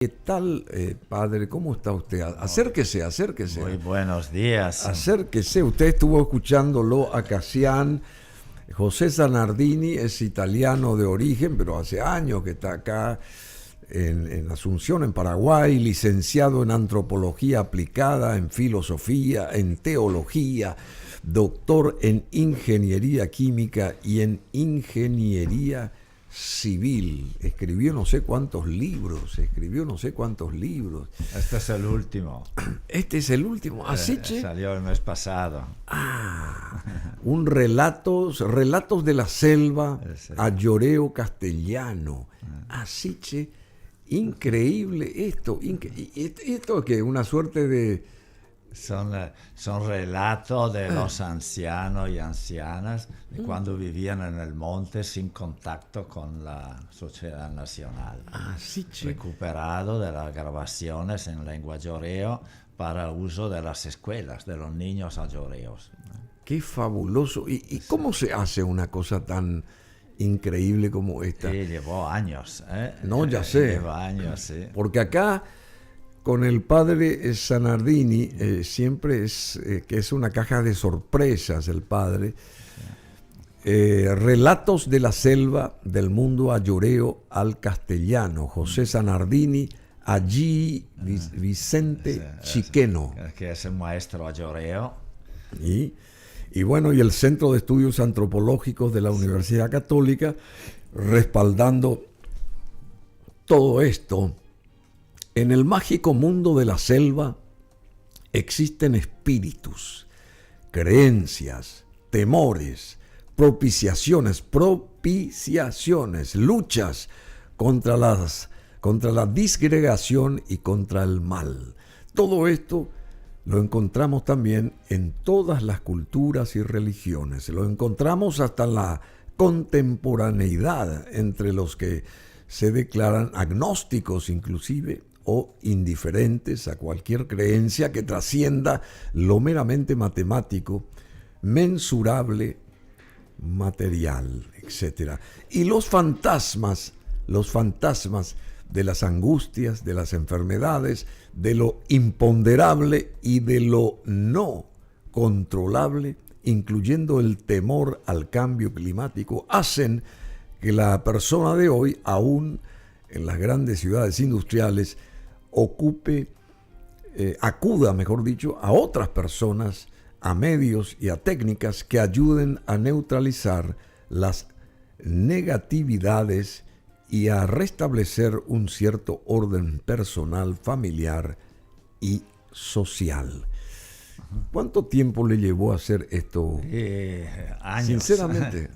¿Qué tal, padre? ¿Cómo está usted? Acérquese, acérquese. Muy buenos días. Acérquese. Usted estuvo escuchándolo a Cassian. José Zanardini es italiano de origen, pero hace años que está acá en Asunción, en Paraguay, licenciado en antropología aplicada, en filosofía, en teología, doctor en ingeniería química y en ingeniería civil. Escribió no sé cuántos libros, Este es el último. Este es el último. Asiche. Salió el mes pasado. Un relatos de la selva, ayoreo castellano. Asiche, increíble esto. Esto que una suerte de... Son relatos de los ancianos y ancianas de cuando vivían en el monte sin contacto con la sociedad nacional. Recuperado de las grabaciones en lengua ayoreo para uso de las escuelas, de los niños ayoreos. Qué fabuloso. ¿Y cómo se hace una cosa tan increíble como esta? Sí, llevó años. No, ya sé. Lleva años, sí. Porque acá, con el padre Zanardini, siempre que es una caja de sorpresas el padre. Relatos de la selva del mundo ayoreo al castellano. José Zanardini, allí Vicente Chiqueno. Que es un maestro ayoreo. Y bueno, y el Centro de Estudios Antropológicos de la Universidad Católica, respaldando todo esto. En el mágico mundo de la selva existen espíritus, creencias, temores, propiciaciones, luchas contra la disgregación y contra el mal. Todo esto lo encontramos también en todas las culturas y religiones. Lo encontramos hasta en la contemporaneidad entre los que se declaran agnósticos inclusive o indiferentes a cualquier creencia que trascienda lo meramente matemático, mensurable, material, etc. Y los fantasmas de las angustias, de las enfermedades, de lo imponderable y de lo no controlable, incluyendo el temor al cambio climático, hacen que la persona de hoy, aún en las grandes ciudades industriales, acuda, mejor dicho, a otras personas, a medios y a técnicas que ayuden a neutralizar las negatividades y a restablecer un cierto orden personal, familiar y social. ¿Cuánto tiempo le llevó a hacer esto? Años. Sinceramente.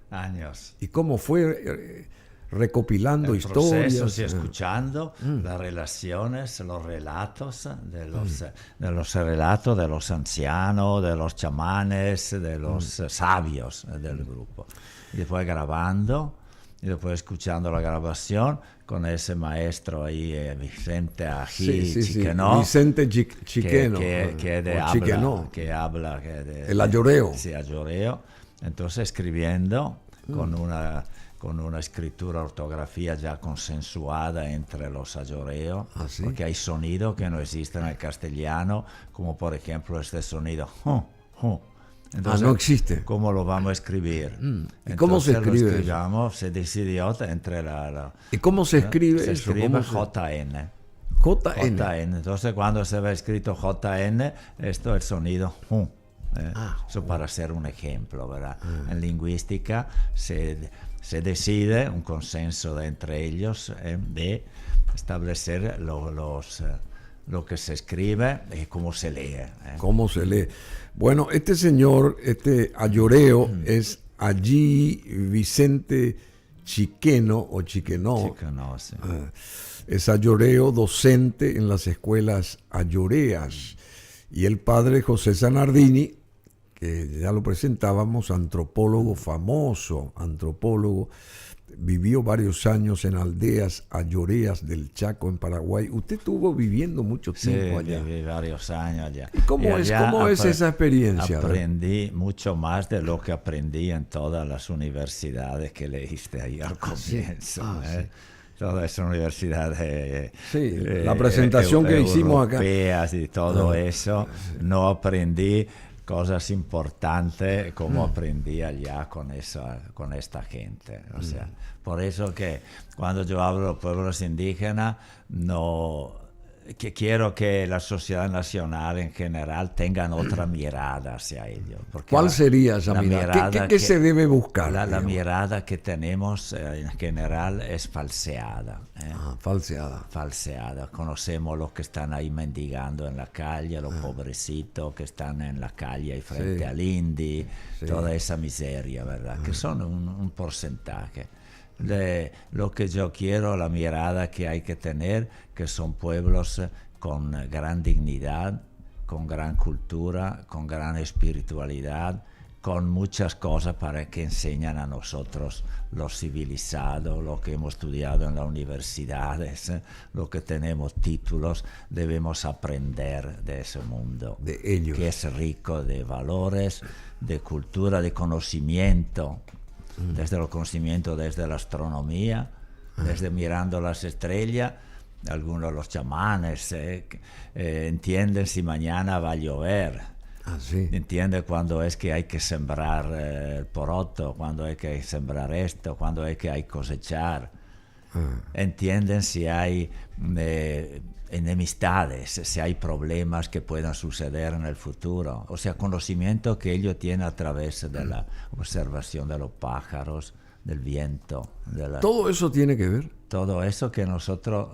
Años. ¿Y cómo fue recopilando historias? Procesos y escuchando las relaciones, los relatos de los relatos de los ancianos, de los chamanes, de los sabios del grupo. Y después grabando. Y después escuchando la grabación con ese maestro ahí, Vicente Chiqueno. Vicente Chiqueno. Que habla el ayoreo. Sí, ayoreo. Entonces escribiendo con una escritura, ortografía ya consensuada entre los ayoreos, porque hay sonidos que no existen en el castellano, como por ejemplo este sonido. Entonces, no existe. ¿Cómo lo vamos a escribir? ¿Y cómo se escribe? Se decidió entre ¿Y cómo se escribe se eso? Escribe JN. JN. Entonces, cuando se ve escrito JN, esto es el sonido eso para ser un ejemplo, ¿verdad? En lingüística se decide un consenso entre ellos de establecer lo que se escribe y cómo se lee. ¿Cómo se lee? Bueno, este señor, este ayoreo, es allí Vicente Chiqueno o Chiquenó. Chiquenó, sí. Es ayoreo, docente en las escuelas ayoreas. Y el padre José Zanardini, que ya lo presentábamos, antropólogo famoso, vivió varios años en aldeas ayoreas del Chaco, en Paraguay. Usted estuvo viviendo mucho tiempo allá. Sí, viví varios años allá. ¿Y cómo es esa experiencia? Aprendí mucho más de lo que aprendí en todas las universidades que leíste ahí al comienzo. toda esa universidad la presentación que hicimos acá. Y todo eso, no aprendí cosas importantes como aprendí allá con esta gente. O sea, por eso que cuando yo hablo de pueblos indígenas, que quiero que la sociedad nacional en general tengan otra mirada hacia ellos. ¿Cuál sería esa mirada? ¿Qué se debe buscar? La mirada que tenemos en general es falseada. Falseada. Conocemos los que están ahí mendigando en la calle, los pobrecitos que están en la calle y frente al Indy, toda esa miseria, ¿verdad? Que son un porcentaje. De lo que yo quiero, la mirada que hay que tener, que son pueblos con gran dignidad, con gran cultura, con gran espiritualidad, con muchas cosas para que enseñan a nosotros los civilizados, lo que hemos estudiado en las universidades, lo que tenemos títulos, debemos aprender de ese mundo, de ellos, que es rico de valores, de cultura, de conocimiento. Desde el conocimiento, desde la astronomía, desde mirando las estrellas. Algunos de los chamanes entienden si mañana va a llover. Entienden cuándo es que hay que sembrar el poroto, cuándo hay que sembrar esto, cuándo hay que cosechar. Entienden si hay enemistades, si hay problemas que puedan suceder en el futuro. O sea, conocimiento que ellos tienen a través de la observación de los pájaros, del viento. ¿Todo eso tiene que ver? Todo eso que nosotros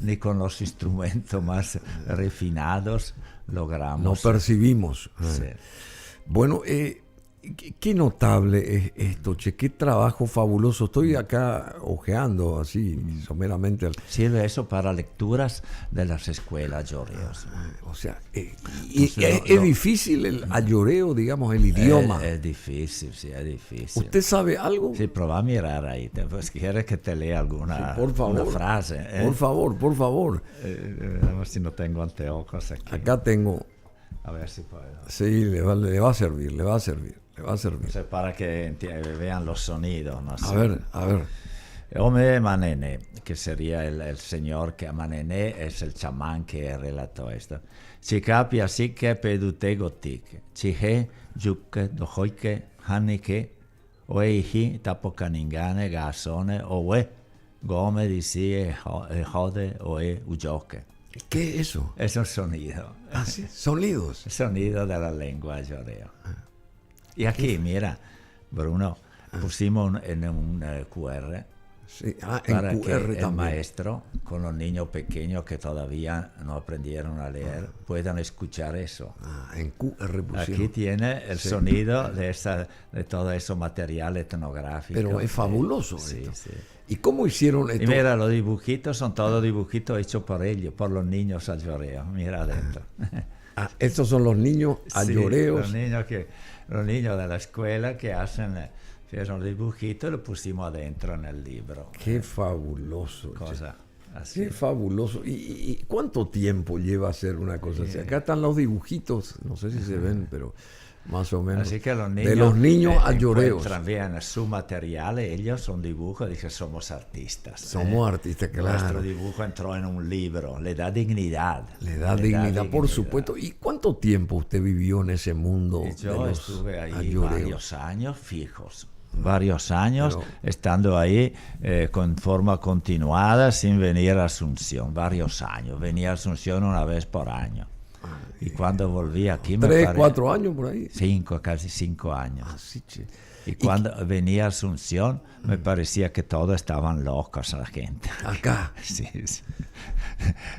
ni con los instrumentos más refinados logramos. No percibimos. Sí. Bueno, qué notable es esto, che, qué trabajo fabuloso. Estoy acá ojeando así someramente. Sirve eso para lecturas de las escuelas lloreos. O sea, es difícil el ayoreo, digamos, el idioma. Es difícil, sí, es difícil. ¿Usted sabe algo? Sí, pero va a mirar ahí. Pues, ¿quieres que te lea alguna por favor, una frase? Por favor. A ver si no tengo anteojos aquí. Acá tengo. A ver si puedo. Sí, le va a servir. O sea, para que vean los sonidos. No sé. A ver. Ome Manene, que sería el señor que Manene es el chamán que relató esto. Chikapi así que pedute gotik. Chije, yuke, dojoike, hanike, oeiji, tapokaningane, gasone, owe, gome, dicie, jode, oe, uyoke. ¿Qué es eso? Es un sonido. Ah, sí, sonidos. Sonido de la lengua yoreo. Y aquí, mira, Bruno, pusimos en un QR. Sí. Para en QR que también. el maestro, con los niños pequeños que todavía no aprendieron a leer, puedan escuchar eso. En QR pusieron. Aquí tiene el sonido de todo ese material etnográfico. Pero es fabuloso sí, esto. sí. ¿Y cómo hicieron esto? Y mira, los dibujitos son todos dibujitos hechos por ellos, por los niños ayoreos. Mira adentro. Estos son los niños ayoreos. Sí, los niños de la escuela que hicieron los dibujitos y lo pusimos adentro en el libro. Qué fabuloso. Cosa así. Qué fabuloso. ¿Y cuánto tiempo lleva hacer una cosa así? Acá están los dibujitos, no sé si se ven, pero más o menos. Así que los niños, de los niños ayoreos. También su material, ellos son dibujos, dije, somos artistas. Somos artistas, claro. Nuestro dibujo entró en un libro, le da dignidad. Le da dignidad, por supuesto. ¿Y cuánto tiempo usted vivió en ese mundo? Yo estuve ahí ayoreos? Varios años fijos. Varios años estando ahí con forma continuada sin venir a Asunción, varios años. Venía a Asunción una vez por año. Y cuando volví aquí... 3, 4 años por ahí. Casi 5 años. Sí, che. Y cuando venía a Asunción me parecía que todos estaban locos la gente. Acá. Sí.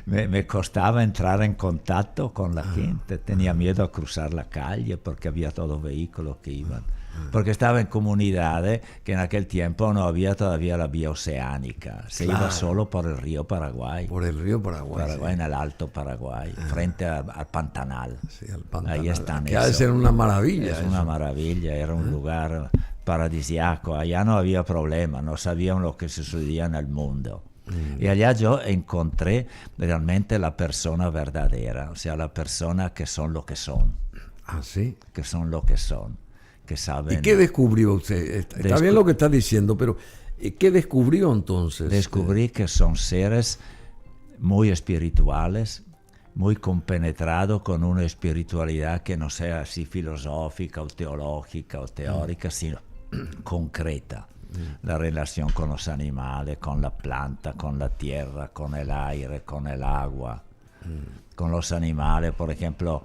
Me costaba entrar en contacto con la gente. Tenía miedo a cruzar la calle porque había todos vehículos que iban. Porque estaba en comunidades que en aquel tiempo no había todavía la vía oceánica. Se iba solo por el río Paraguay. Por el río Paraguay. En el Alto Paraguay, frente al Pantanal. Sí, al Pantanal. Ahí están. Que ha de ser una maravilla. Es una maravilla, era un lugar paradisíaco. Allá no había problema, no sabían lo que sucedía en el mundo. Y allá yo encontré realmente la persona verdadera, o sea, la persona que son lo que son. Sí. Que son lo que son. Que saben. ¿Y qué descubrió usted? Está bien lo que está diciendo, pero ¿Qué descubrió entonces? Descubrí que son seres muy espirituales, muy compenetrados con una espiritualidad que no sea así filosófica o teológica o teórica, sino concreta. La relación con los animales, con la planta, con la tierra, con el aire, con el agua. Con los animales, por ejemplo,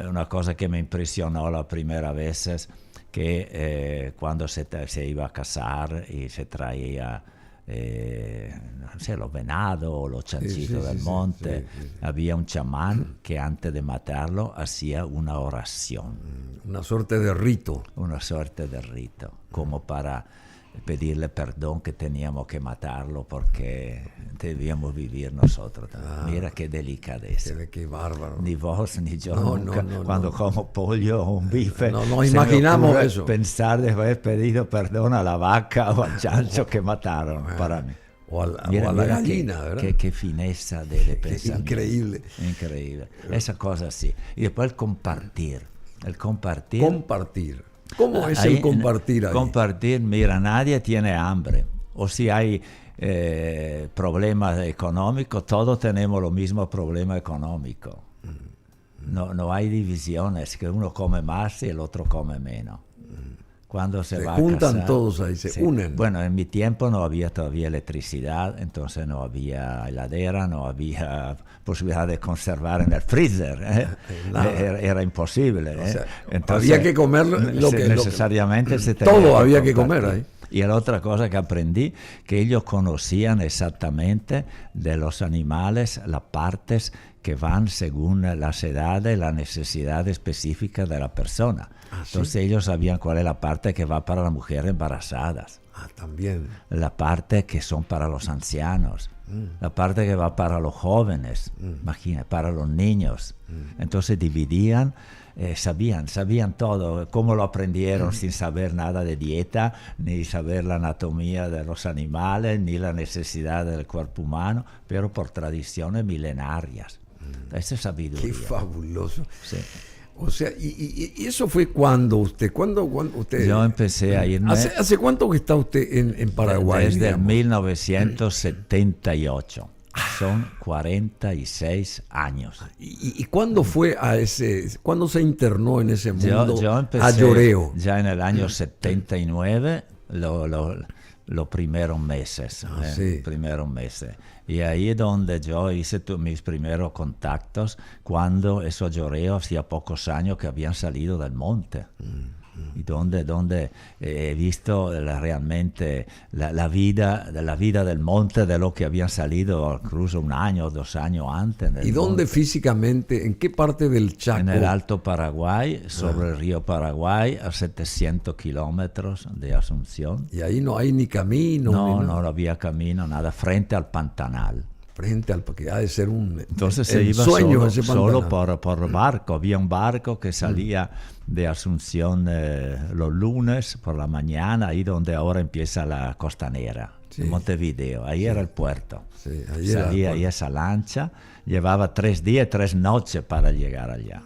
una cosa que me impresionó la primera vez es que cuando se iba a cazar y se traía no sé, los venados o los chanchitos del monte, había un chamán que antes de matarlo hacía una oración. Una suerte de rito. Una suerte de rito, como para pedirle perdón que teníamos que matarlo porque debíamos vivir nosotros también. Mira qué delicadeza. Qué bárbaro. Ni vos ni yo nunca, cuando como pollo o un bife, no nos imaginamos eso. Pensar de haber pedido perdón a la vaca o al chancho que mataron para mí. O a la gallina, ¿verdad? Qué fineza de pensamiento. Increíble. Increíble. Esa cosa sí. Y después el compartir. Compartir. ¿Cómo es el compartir ahí? Compartir, mira, nadie tiene hambre. O si hay problemas económicos, todos tenemos los mismos problemas económicos. No hay divisiones, que uno come más y el otro come menos. Cuando se va juntan a casar, todos ahí, se unen. Bueno, en mi tiempo no había todavía electricidad, entonces no había heladera, no había posibilidad de conservar en el freezer. Era imposible. O sea, entonces, había que comer necesariamente se tenía todo había compartir. que comer ahí. Y la otra cosa que aprendí, que ellos conocían exactamente de los animales las partes que van según las edades y la necesidad específica de la persona. Entonces ellos sabían cuál es la parte que va para las mujeres embarazadas. También. La parte que son para los ancianos. La parte que va para los jóvenes, imagina, para los niños. Entonces dividían, sabían todo, cómo lo aprendieron sin saber nada de dieta, ni saber la anatomía de los animales, ni la necesidad del cuerpo humano, pero por tradiciones milenarias. Esa es sabiduría. Qué fabuloso. Sí. O sea, y eso fue cuando usted. Yo empecé a irme. ¿Hace cuánto que está usted en Paraguay? Desde 1978. Son 46 años. ¿Y cuándo fue cuándo se internó en ese mundo yo empecé a Lloreo? Ya en el año 79, los primeros meses. Primeros meses. Y ahí es donde yo hice mis primeros contactos, cuando esos Lloreos hacía pocos años que habían salido del monte. Y donde he visto realmente la vida del monte, de lo que habían salido incluso 1 año o 2 años antes. ¿Y dónde monte? Físicamente, en qué parte del Chaco? En el Alto Paraguay, sobre el río Paraguay, a 700 kilómetros de Asunción. ¿Y ahí no hay ni camino? No había camino, nada, frente al Pantanal. Porque ha de ser entonces se iba solo por barco. Había un barco que salía de Asunción los lunes por la mañana, ahí donde ahora empieza la costanera, Montevideo, ahí era el puerto. Salía ahí esa lancha, llevaba 3 días y 3 noches para llegar allá.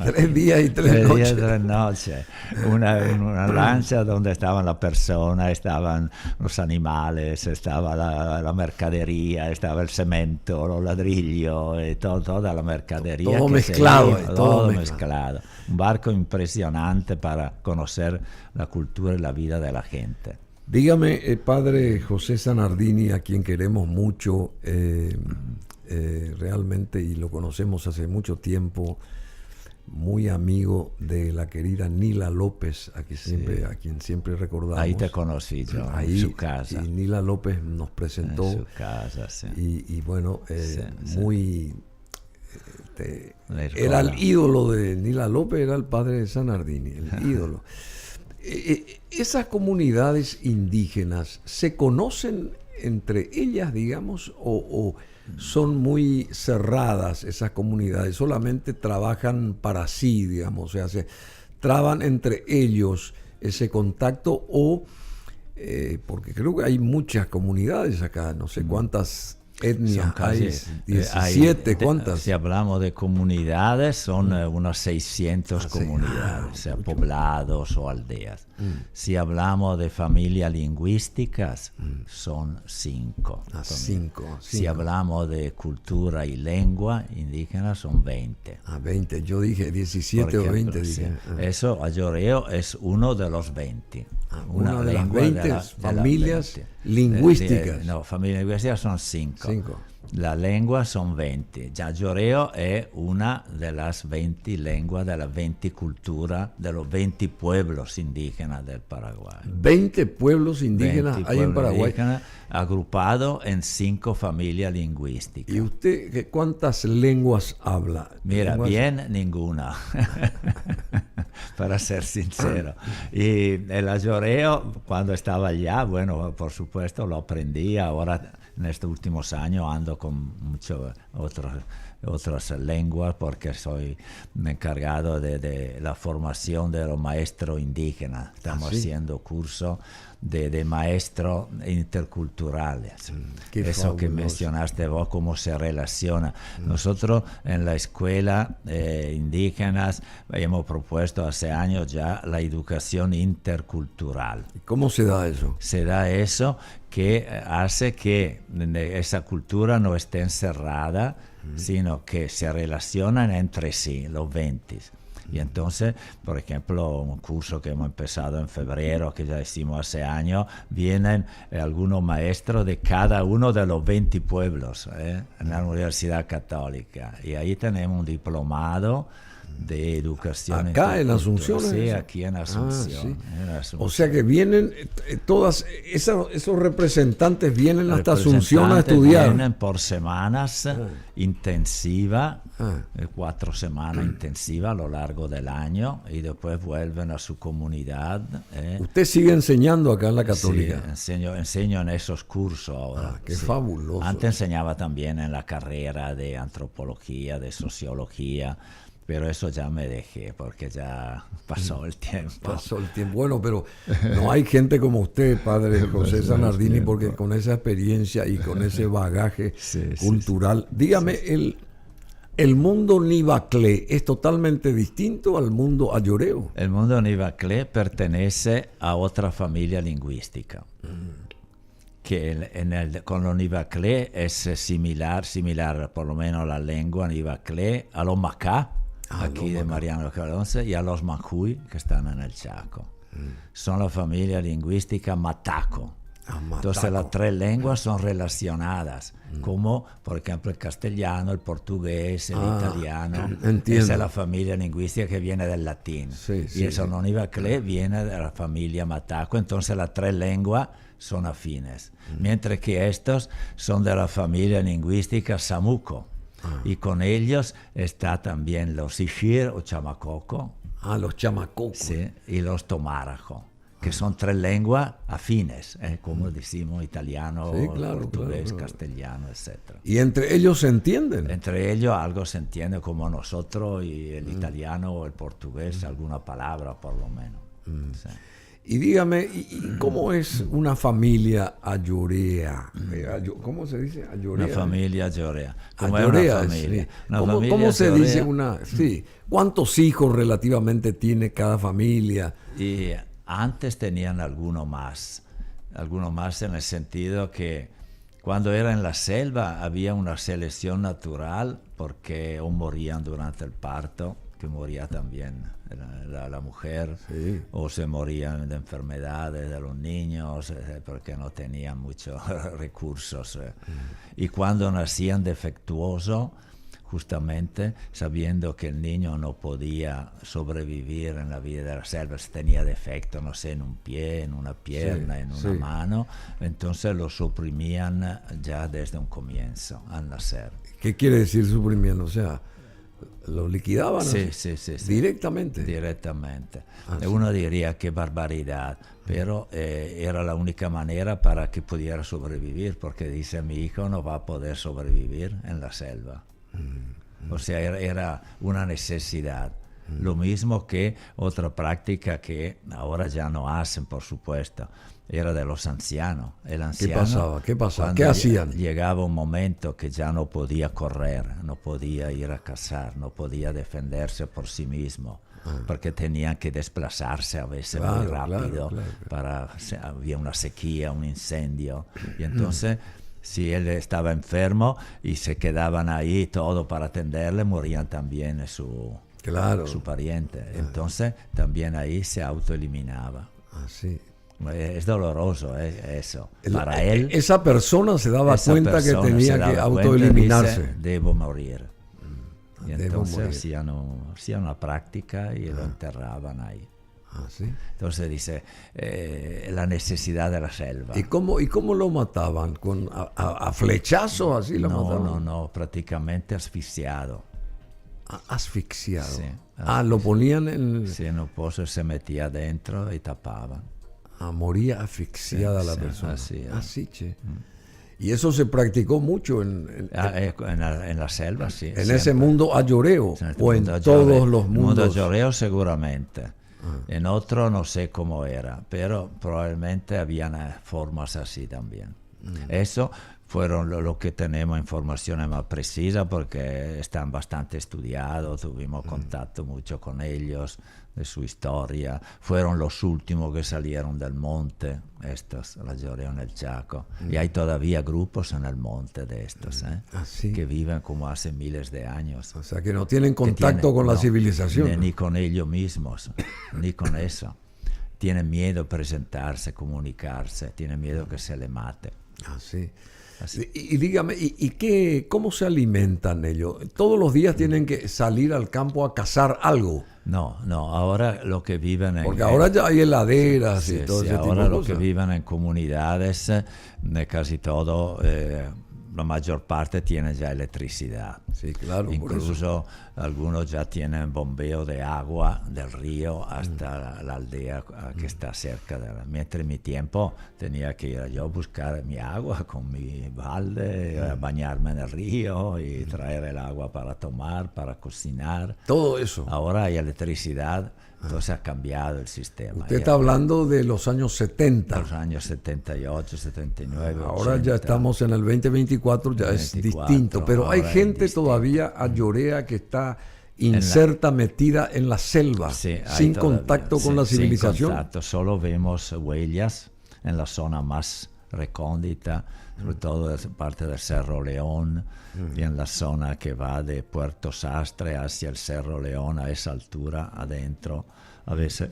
3 días y 3 noches. 3 días y 3 noches. Una lancha donde estaban las personas, estaban los animales, estaba la mercadería, estaba el cemento, los ladrillos, toda la mercadería. Todo mezclado. Todo mezclado. Un barco impresionante para conocer la cultura y la vida de la gente. Dígame, padre José Zanardini, a quien queremos mucho, realmente, y lo conocemos hace mucho tiempo, muy amigo de la querida Nila López, a quien siempre recordamos. Ahí te conocí yo, en su casa. Y Nila López nos presentó. En su casa, sí. Y bueno, muy... era el ídolo de Nila López, era el padre de Zanardini, el ídolo. ¿Esas comunidades indígenas se conocen entre ellas, digamos, o son muy cerradas esas comunidades? Solamente trabajan para sí, digamos, o sea, se traban entre ellos ese contacto, o porque creo que hay muchas comunidades acá, no sé cuántas etnias hay? 17, ¿cuántas? Si hablamos de comunidades, son unas 600 comunidades, poblados o aldeas. Si hablamos de familias lingüísticas, son 5. Si hablamos de cultura y lengua indígena, son 20. 20, yo dije 17 o 20. Dije. Eso, ayoreo, es uno de los 20. Una de las 20 familias lingüísticas. No, familias lingüísticas son 5. La lengua son 20. Ayoreo es una de las 20 lenguas, de las 20 culturas, de los 20 pueblos indígenas del Paraguay. 20 pueblos indígenas hay en Paraguay. Agrupados en 5 familias lingüísticas. ¿Y usted cuántas lenguas habla? Mira, bien ninguna, para ser sincero. Y el ayoreo, cuando estaba allá, bueno, por supuesto lo aprendí. Ahora, en estos últimos años, ando con muchas otras lenguas porque soy encargado de la formación de los maestros indígenas. Estamos haciendo cursos de maestros interculturales. Eso fabuloso. Que mencionaste vos, cómo se relaciona. Nosotros en la escuela indígenas hemos propuesto hace años ya la educación intercultural. ¿Cómo se da eso? Se da eso que hace que esa cultura no esté encerrada, sino que se relacionan entre sí, los 20. Y entonces, por ejemplo, un curso que hemos empezado en febrero, que ya hicimos hace años, vienen algunos maestros de cada uno de los 20 pueblos en la Universidad Católica. Y ahí tenemos un diplomado de educación. ¿Acá en Asunción? Sí, aquí en Asunción, O sea que vienen todas, esos representantes vienen hasta Asunción a estudiar. Vienen por semanas intensivas, 4 semanas intensivas a lo largo del año, y después vuelven a su comunidad. ¿Usted sigue enseñando acá en la Católica? Sí, enseño en esos cursos ahora. Qué fabuloso. Antes enseñaba también en la carrera de antropología, de sociología, pero eso ya me dejé porque ya pasó el tiempo. Pasó el tiempo. Bueno, pero no hay gente como usted, padre José Zanardini, porque con esa experiencia y con ese bagaje cultural. Dígame, el mundo Nivaclé es totalmente distinto al mundo ayoreo. El mundo Nivaclé pertenece a otra familia lingüística. Que con los Nivaclé es similar, por lo menos la lengua Nivaclé, a los Macá, aquí de Mariano Calonce, y a los Manjuy, que están en el Chaco. Son la familia lingüística Mataco. Entonces las 3 lenguas son relacionadas, como por ejemplo el castellano, el portugués, el italiano. Entiendo. Esa es la familia lingüística que viene del latín. Y el Sononivaclé viene de la familia Mataco. Entonces las 3 lenguas son afines, mientras que estos son de la familia lingüística Samuco. Y con ellos está también los Ixir o Chamacoco. Los Chamacocos. Sí, y los Tomarajo, que son 3 lenguas afines, como decimos italiano, portugués, castellano, etc. ¿Y entre ellos se entienden? Entre ellos algo se entiende, como nosotros, y el italiano o el portugués, alguna palabra por lo menos. Sí. Y dígame, ¿y cómo es una familia ayorea? ¿Cómo se dice? Ayorea. Una familia ayorea. ¿Cómo es una familia? Sí. ¿Cómo se dice una? Sí. ¿Cuántos hijos relativamente tiene cada familia? Y antes tenían algunos más en el sentido que cuando era en la selva había una selección natural, porque o morían durante el parto, que moría también la mujer, o se morían de enfermedades de los niños, porque no tenían muchos recursos. Y cuando nacían defectuosos, justamente sabiendo que el niño no podía sobrevivir en la vida de la selva, si tenía defecto, no sé, en un pie, en una pierna, en una mano, entonces lo suprimían ya desde un comienzo, al nacer. ¿Qué quiere decir suprimían? O sea, ¿lo liquidaban? Sí. ¿Directamente? Directamente. Uno diría qué barbaridad, pero era la única manera para que pudiera sobrevivir, porque dice, mi hijo no va a poder sobrevivir en la selva. O sea, era una necesidad. Lo mismo que otra práctica que ahora ya no hacen, por supuesto, era de los ancianos. El anciano, ¿Qué pasaba? cuando ¿Qué hacían? llegaba un momento que ya no podía correr, no podía ir a cazar, no podía defenderse por sí mismo, porque tenían que desplazarse a veces muy rápido, había una sequía, un incendio, y entonces si él estaba enfermo y se quedaban ahí todo para atenderle, morían también su pariente. Entonces también ahí se autoeliminaba. Así. Es doloroso eso. Para él, esa persona se daba cuenta que tenía que autoeliminarse. Dice, debo morir. Y entonces hacían una práctica y lo enterraban ahí. ¿Sí? Entonces dice, la necesidad de la selva. ¿Y cómo lo mataban? ¿A flechazos así lo mataban? No, prácticamente asfixiado. Asfixiado. Sí, lo ponían en... Sí, en un pozo, se metía adentro y tapaban. Moría asfixiada la persona. Así, che. Y eso se practicó mucho en la selva, sí. En siempre. Ese mundo ayoreo, o en todos los mundos. En el mundo ayoreo seguramente. En otro no sé cómo era, pero probablemente habían formas así también. Eso fueron lo que tenemos informaciones más precisas porque están bastante estudiados, tuvimos contacto mucho con ellos, de su historia. Fueron los últimos que salieron del monte, estos, la Lloreo en el Chaco. Y hay todavía grupos en el monte de estos, que viven como hace miles de años. O sea, que no tienen contacto con la civilización. Ni con ellos mismos, ni con eso. Tienen miedo a presentarse, comunicarse, tienen miedo que se le mate. Así. Y dígame, ¿cómo se alimentan ellos? ¿Todos los días tienen que salir al campo a cazar algo? No, ahora lo que viven Porque ahora ya hay heladeras y todo ese tipo de cosas. Ahora lo que viven en comunidades, casi todo, la mayor parte tiene ya electricidad. Sí, claro. Incluso algunos ya tienen bombeo de agua del río hasta la aldea que está cerca de la. Mientras en mi tiempo tenía que ir yo a buscar mi agua con mi balde, bañarme en el río y traer el agua para tomar, para cocinar. Todo eso. Ahora hay electricidad. Entonces ha cambiado el sistema. Usted está hablando de los años 70. Los años 78, 79. Ahora 80. Ya estamos en el 2024, ya 2024, es distinto. Pero hay gente todavía ayorea que está inserta, metida en la selva, sin contacto con la civilización. Sin contacto, solo vemos huellas en la zona más recóndita, sobre todo en parte del Cerro León y en la zona que va de Puerto Sastre hacia el Cerro León a esa altura adentro. A veces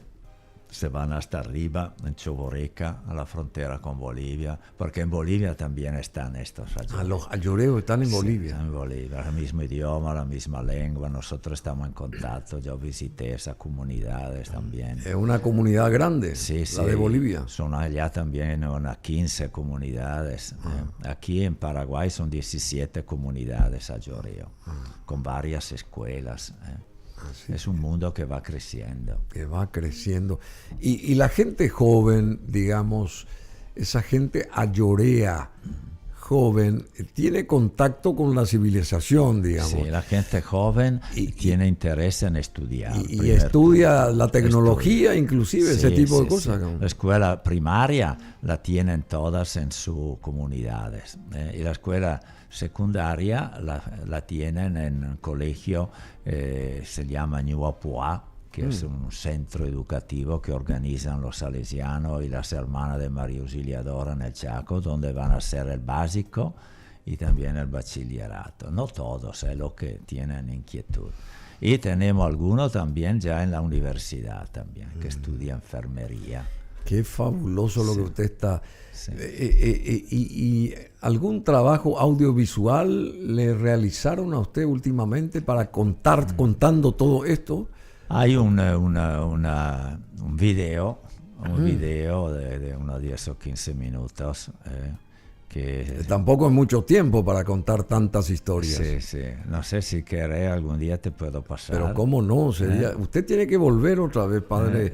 se van hasta arriba en Choboreca, a la frontera con Bolivia, porque en Bolivia también están estos ayoreos. Los ayoreos están en Bolivia. Están en Bolivia, el mismo idioma, la misma lengua, nosotros estamos en contacto, yo visité esas comunidades también. Es una comunidad grande, la de Bolivia. Son allá también unas 15 comunidades. Aquí en Paraguay son 17 comunidades ayoreo, con varias escuelas. Es un mundo que va creciendo. Y la gente joven, digamos, esa gente ayorea joven, tiene contacto con la civilización, digamos. Sí, la gente joven tiene interés en estudiar. Y estudia la tecnología, inclusive, ese tipo de cosas. Sí. La escuela primaria la tienen todas en sus comunidades. Y la escuela secundaria la tienen en un colegio, se llama Ñuapua, que es un centro educativo que organizan los salesianos y las hermanas de María Auxiliadora en el Chaco, donde van a hacer el básico y también el bachillerato. No todos, los que tienen inquietud. Y tenemos algunos también ya en la universidad también, que estudian enfermería. Qué fabuloso lo que usted está... ¿Y algún trabajo audiovisual le realizaron a usted últimamente para contando todo esto? Hay un video de unos 10 o 15 minutos Tampoco es mucho tiempo para contar tantas historias. Sí, sí. No sé si querés, algún día te puedo pasar. Pero cómo no, usted tiene que volver otra vez, padre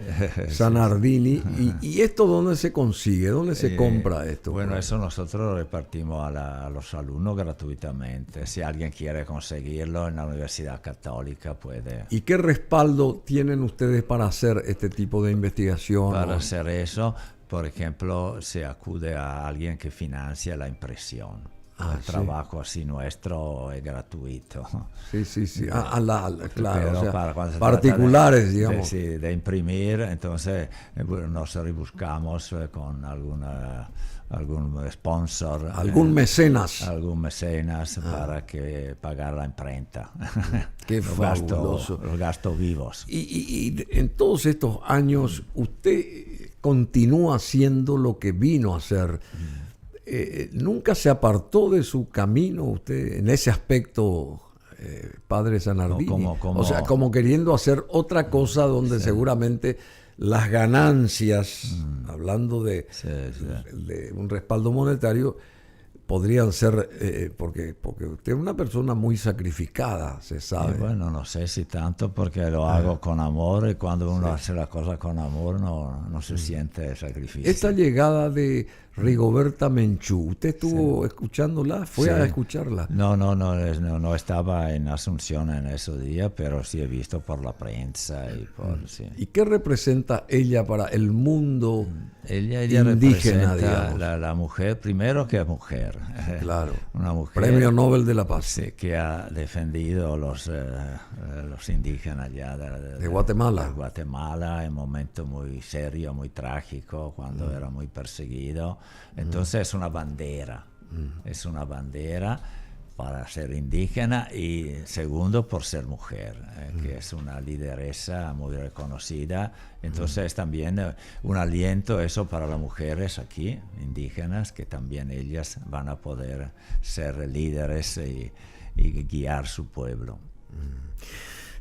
Zanardini. Sí. ¿Y esto dónde se consigue? ¿Dónde se compra esto? Bueno, eso nosotros lo repartimos a los alumnos gratuitamente. Si alguien quiere conseguirlo en la Universidad Católica puede. ¿Y qué respaldo tienen ustedes para hacer este tipo de investigación? Para hacer eso, por ejemplo, se acude a alguien que financia la impresión. El trabajo así nuestro es gratuito. Sí. Claro, o sea, para particulares, digamos. De imprimir, entonces nos rebuscamos con algún sponsor. Algún mecenas. Para que pagar la imprenta. Qué fabuloso. Los gastos vivos. Y en todos estos años, usted continúa haciendo lo que vino a hacer. ¿Nunca se apartó de su camino usted en ese aspecto, padre Zanardini? O sea, como queriendo hacer otra cosa donde seguramente las ganancias, hablando de un respaldo monetario, podrían ser, porque usted es una persona muy sacrificada, se sabe. Bueno, no sé si tanto, porque lo hago con amor, y cuando uno hace la cosa con amor no se siente sacrificio. Esta llegada de Rigoberta Menchú, ¿usted estuvo escuchándola? ¿Fue a escucharla? No estaba en Asunción en ese día, pero sí he visto por la prensa. ¿Y qué representa ella para el mundo ella indígena, digamos? La mujer, primero que es mujer. Claro. Una mujer. Premio Nobel de la Paz. Sí, que ha defendido los indígenas allá de Guatemala. De Guatemala, en un momento muy serio, muy trágico, cuando era muy perseguido. Entonces es una bandera. Es una bandera para ser indígena, y segundo por ser mujer, que es una lideresa muy reconocida. Entonces es también un aliento eso para las mujeres aquí, indígenas, que también ellas van a poder ser líderes y guiar su pueblo.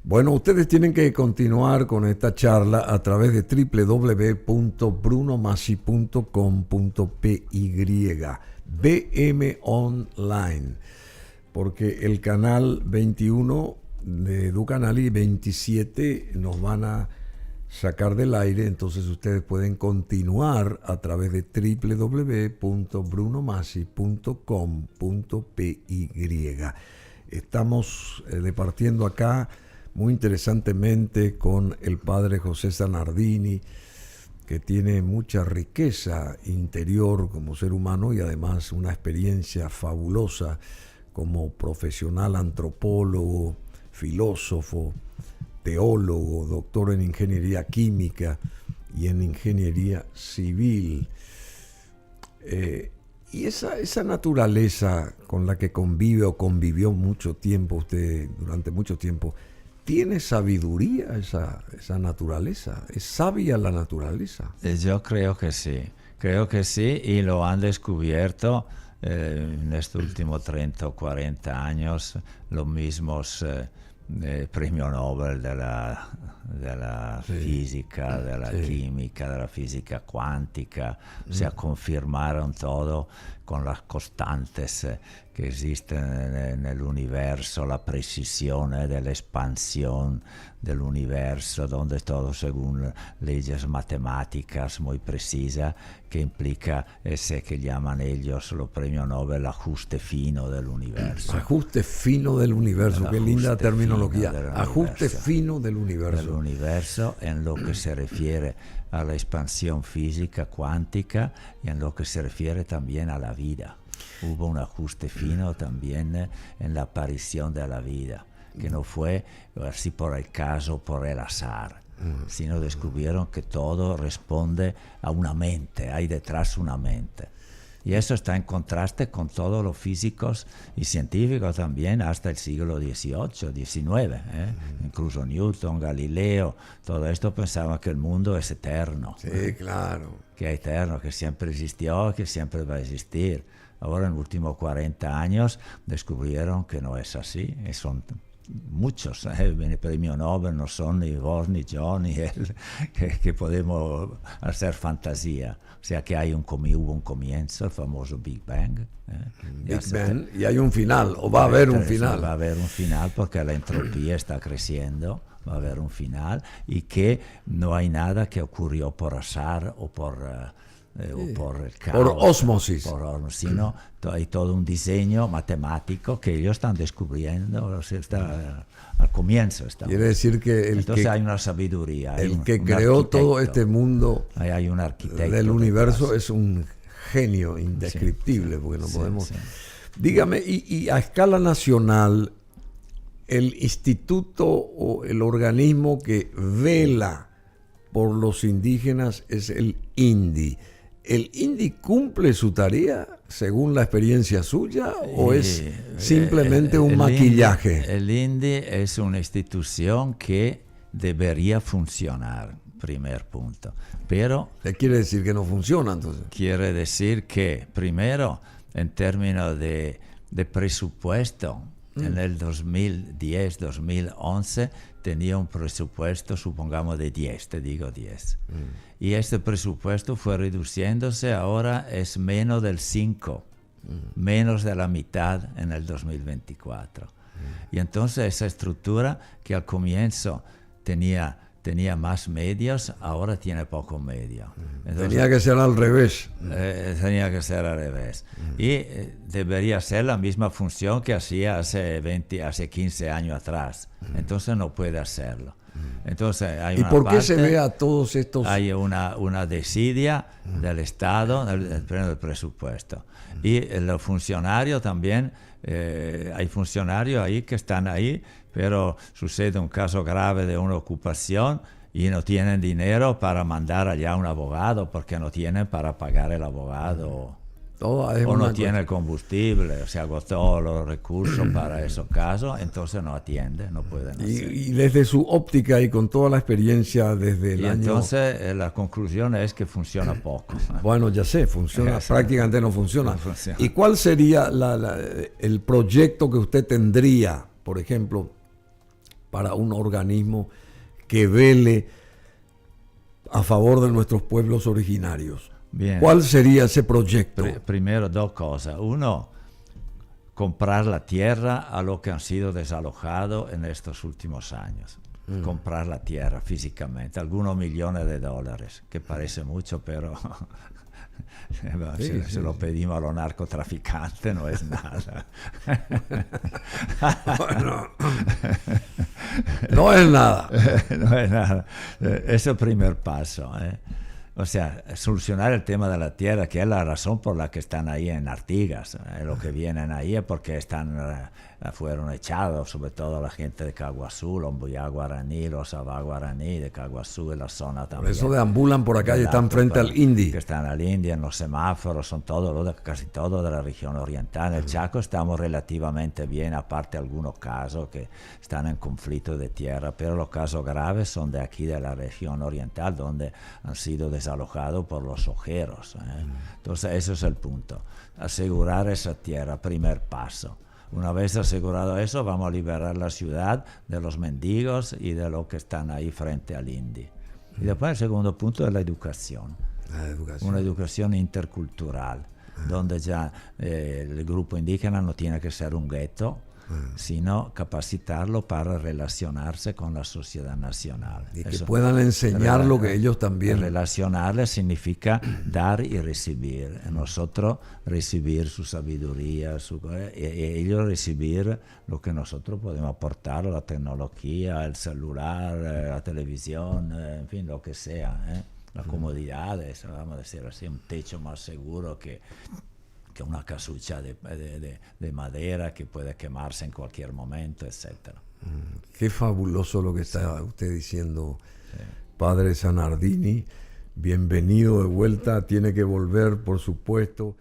Bueno, ustedes tienen que continuar con esta charla a través de www.brunomassi.com.py, BM Online, porque el canal 21 de Educanal y 27 nos van a sacar del aire, entonces ustedes pueden continuar a través de www.brunomassi.com.py. Estamos departiendo acá muy interesantemente con el padre José Zanardini, que tiene mucha riqueza interior como ser humano y además una experiencia fabulosa como profesional antropólogo, filósofo, teólogo, doctor en ingeniería química y en ingeniería civil. Y esa naturaleza con la que convive o convivió mucho tiempo usted, durante mucho tiempo, ¿tiene sabiduría esa naturaleza? ¿Es sabia la naturaleza? Yo creo que sí, y lo han descubierto en estos últimos 30 o 40 años los mismos premios Nobel de la física, de la química, de la física cuántica. O sea, confirmaron todo con las constantes que existen en el universo, la precisión de la expansión del universo, donde todo según leyes matemáticas muy precisas, que implica ese que llaman ellos los premios Nobel, ajuste fino del universo. Ajuste fino del universo, qué linda terminología. Ajuste fino del universo. Del universo en lo que se refiere a la expansión física cuántica y en lo que se refiere también a la vida. Hubo un ajuste fino también en la aparición de la vida, que no fue así por el caso, por el azar, sino descubrieron que todo responde a una mente, hay detrás una mente. Y eso está en contraste con todos los físicos y científicos también hasta el siglo XVIII, XIX. Incluso Newton, Galileo, todo esto pensaba que el mundo es eterno. Sí, claro. Que es eterno, que siempre existió, que siempre va a existir. Ahora, en los últimos 40 años, descubrieron que no es así. Son muchos, el premio Nobel no son ni vos, ni yo, ni él, que podemos hacer fantasía. O sea que hubo un comienzo, el famoso Big Bang. Big Bang, y hay un final, o va a haber un final. Va a haber un final porque la entropía está creciendo, va a haber un final, y que no hay nada que ocurrió por azar o por el caos, por osmosis, sino hay todo un diseño matemático que ellos están descubriendo, o sea, al comienzo. Quiere decir que entonces hay una sabiduría. El que creó todo este mundo hay un arquitecto del universo es un genio indescriptible, porque no podemos... Sí. Dígame, y a escala nacional, el instituto o el organismo que vela por los indígenas es el INDI. ¿El INDI cumple su tarea según la experiencia suya o es simplemente un maquillaje? El INDI es una institución que debería funcionar, primer punto. Pero... ¿Qué quiere decir que no funciona entonces? Quiere decir que, primero, en términos de presupuesto, en el 2010, 2011, tenía un presupuesto, supongamos, de 10, te digo 10. Y este presupuesto fue reduciéndose, ahora es menos del 5, menos de la mitad en el 2024. Y entonces esa estructura que al comienzo tenía más medios, ahora tiene poco medio. Entonces, tenía que ser al revés. Tenía que ser al revés. Y debería ser la misma función que hacía hace 15 años atrás. Entonces no puede hacerlo. Entonces, ¿Y por qué se ve a todos estos...? Hay una desidia del Estado del presupuesto. Y los funcionarios también, hay funcionarios ahí que están ahí, pero sucede un caso grave de una ocupación y no tienen dinero para mandar allá un abogado porque no tienen para pagar el abogado. O no tiene combustible, se agotó los recursos para esos casos, entonces no atiende, no pueden hacer. Y desde su óptica y con toda la experiencia desde el año... Entonces la conclusión es que funciona poco. Bueno, ya sé, prácticamente no funciona. ¿Y cuál sería el proyecto que usted tendría, por ejemplo, para un organismo que vele a favor de nuestros pueblos originarios? Bien. ¿Cuál sería ese proyecto? Primero, dos cosas. Uno, comprar la tierra a los que han sido desalojados en estos últimos años. Comprar la tierra físicamente, algunos millones de dólares, que parece mucho, pero si lo pedimos a los narcotraficantes no es nada. Bueno, no es nada. No es nada. Ese es el primer paso. O sea, solucionar el tema de la tierra, que es la razón por la que están ahí en Artigas. Lo que vienen ahí es porque fueron echados, sobre todo la gente de Caguazú, los Mbuyá guaraní, los Abá guaraní de Caguazú y la zona también. Por eso deambulan por acá y están frente al INDI. Que están al INDI, en los semáforos, son casi todo de la región oriental. En el Chaco estamos relativamente bien, aparte de algunos casos que están en conflicto de tierra, pero los casos graves son de aquí, de la región oriental, donde han sido desalojados por los ojeros. Entonces, ese es el punto. Asegurar esa tierra, primer paso. Una vez asegurado eso, vamos a liberar la ciudad de los mendigos y de los que están ahí frente al INDI. Y después el segundo punto es la educación. Una educación intercultural, donde ya el grupo indígena no tiene que ser un gueto, sino capacitarlo para relacionarse con la sociedad nacional. Y que puedan enseñar lo que ellos también... Relacionarles significa dar y recibir. Nosotros recibir su sabiduría, y ellos recibir lo que nosotros podemos aportar, la tecnología, el celular, la televisión, en fin, lo que sea. Las comodidades, vamos a decir así, un techo más seguro que una casucha de madera que puede quemarse en cualquier momento, etc. Qué fabuloso lo que está usted diciendo, Padre Zanardini. Bienvenido de vuelta, tiene que volver, por supuesto.